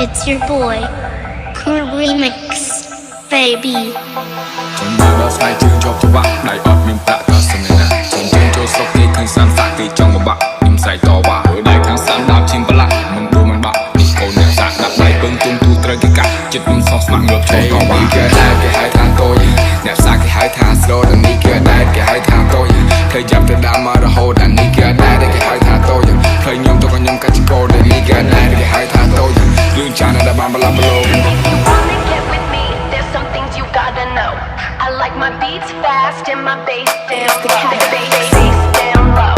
It's your boy, Cool Remix, baby. ចំណាយដល់ស្នេហ៍ជើងជាប់ច្បាក់ដៃអត់មានប្រាក់ក៏សង្ណាជើងចូលស្រុកគេឃើញសានសាក់គេចង់បបាក់ខ្ញុំស្រែកតវ៉ាធ្វើដៃខាងសានដាបឈាមប្រឡាក់មិនព្រមមិនបាក់នេះកូនអ្នកសាក់ដាក់ដៃពឹងទុំទូត្រូវគេកាត់ចិត្តខ្ញុំសោះស្មាក់ងើបចូលតវ៉ាគេដែរគេហៅថាតូចអ្នកសាក់គេហៅថា slow ដល់នេះគេដែរគេហៅថាតូចเคยចាប់ទៅដើមមករហូតអានេះគេដែរគេហៅថាតូចឃើញខ្ញុំទៅក៏ខ្ញុំកាច់កោដល់នេះគេដែរគេហៅថាតូចរឿងចានដែលបានបលាប់បលោ Gotta know. I like my beats fast and my bass down low. Bass down low.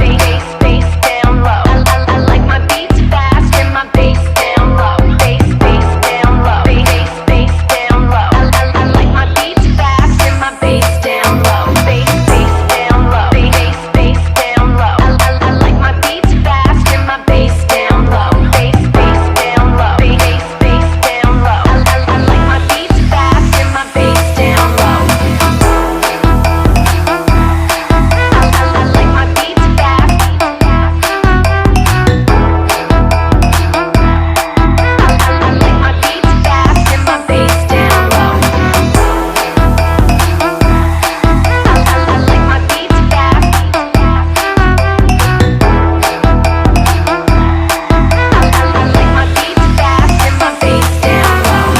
Bass down low. I like my beats fast and my bass down low. Bass down low. Bass down low. I like my beats fast and my bass down low. Bass down low. Bass down low. I like my beats fast and my bass down low. Bass down low. Bass down low. I like my beats fast and my bass down low. I like my beats fast. I like my beats fast and my bass down low. I like my beats fast. I like my beats fast and my bass down low.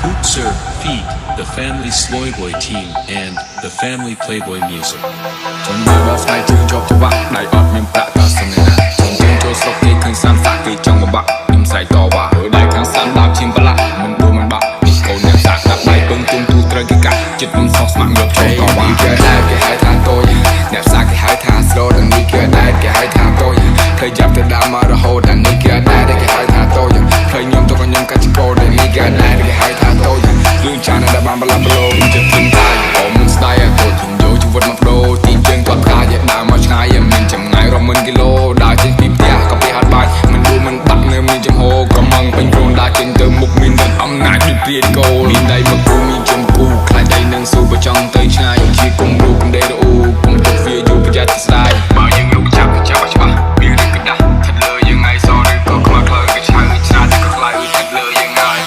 Hoopser, Feet, the Family Sloy Boy Team, and the Family Playboy Music. ចំណាយដល់ស្នេហ៍ជើងជាប់ច្បាក់ដៃអត់មានប្រាក់ក៏សង្ណាជើងចូលស្រុកគេឃើញសានសាក់គេចង់បបាក់ខ្ញុំស្រែកតវ៉ាធ្វើដៃខាងសានដាបឈាមប្រឡាក់មិនព្រមមិនបាក់នេះកូនអ្នកសាក់ដាក់ដៃពឹងទុំទូត្រូវគេកាត់ចិត្តខ្ញុំសោះស្មាក់ងើបចូលតវ៉ាគេដែរគេហៅថាតូចអ្នកសាក់គេហៅថា slow ដល់នេះគេដែរគេហៅថាតូចឃើញចាប់ទៅដើមមករហូតអានេះគេដែរគេហៅថាតូចឃើញខ្ញុំទៅក៏ខ្ញុំកាច់ចកោដល់នេះគេដែរគេហៅថាតូចរឿងចានដែលបានបលាប់បលោចិត្តធឹងតាយអមមិនស្ដាយអត់ខ្ញុំយកជីវិតមកបដូរទីជើងគាត់ផ្កាយដើរមកឆ្ងាយមានចម្ងាយរាប់ម៉ឺនគីឡូដើរចេញពីផ្ទះក៏ពីអត់បាច់មិនយូរមិនបាក់នៅមានចំហក៏មងពេញខ្លួនដើរចេញទៅមុខមានតែអំណាចដូចព្រានគោមានដៃមកគូមានចំគូខ្លាចដៃនឹងស៊ូបើចង់ទៅឆ្ងាយជាគុំរូបដេរអ៊ូគុំទុកវាយូរប្រយ័ត្នស្ដាយបើយើងលោកចាប់ច្បាស់មានរឿងកដាស់ថិតលើយើងថ្ងៃសឬក៏ខ្មៅខ្លើក៏ឆៅឆ្លាតក៏ខ្លាយថិតលើយើងហើយ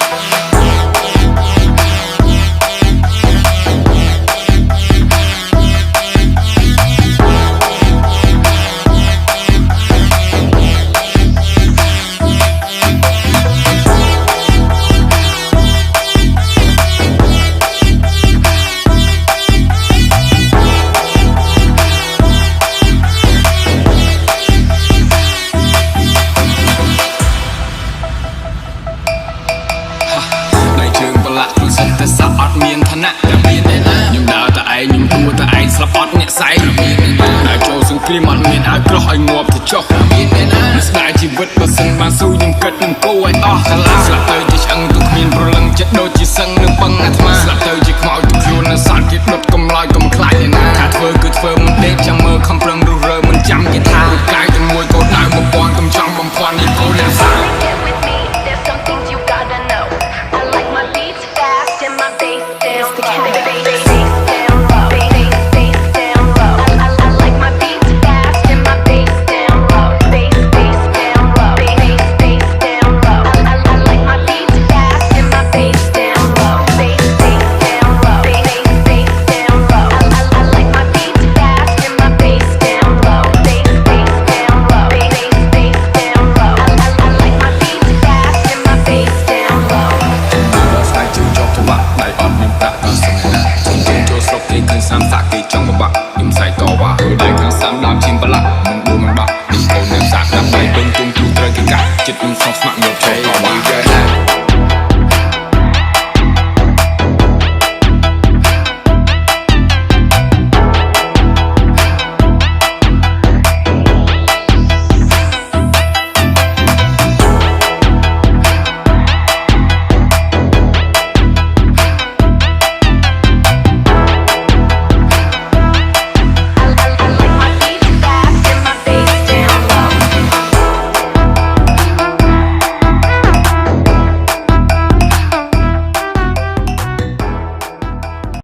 ដៃជើងប្រឡាក់ខ្លួនសិនតែសាប់អត់មានឋានៈតែមានឯណាខ្ញុំដើរតែឯងខ្ញុំទួតែឯងស្លាប់អត់អ្នកសែងមានឯណាដើរចូលសង្គ្រាមអត់មានឲ្យក្រោះឲ្យងាប់ទៅចុះមានឯណាស្ដាយជីវិតបើសិនបានស៊ូខ្ញុំគិតនឹងគោឲ្យអស់កាលាស្លាប់ទៅជាឆ្អឹងទៅគ្មានប្រលឹងចិត្តដូចជាសឹងនឹងបឹងអាត្មាស្លាប់ទៅជាខ្មោចទៅខ្លួននៅសាល់គេដុតកំឡោចកំខ្លាចឯណាថាធ្វើគឺធ្វើមិនដេកចាំមើលខំប្រឹង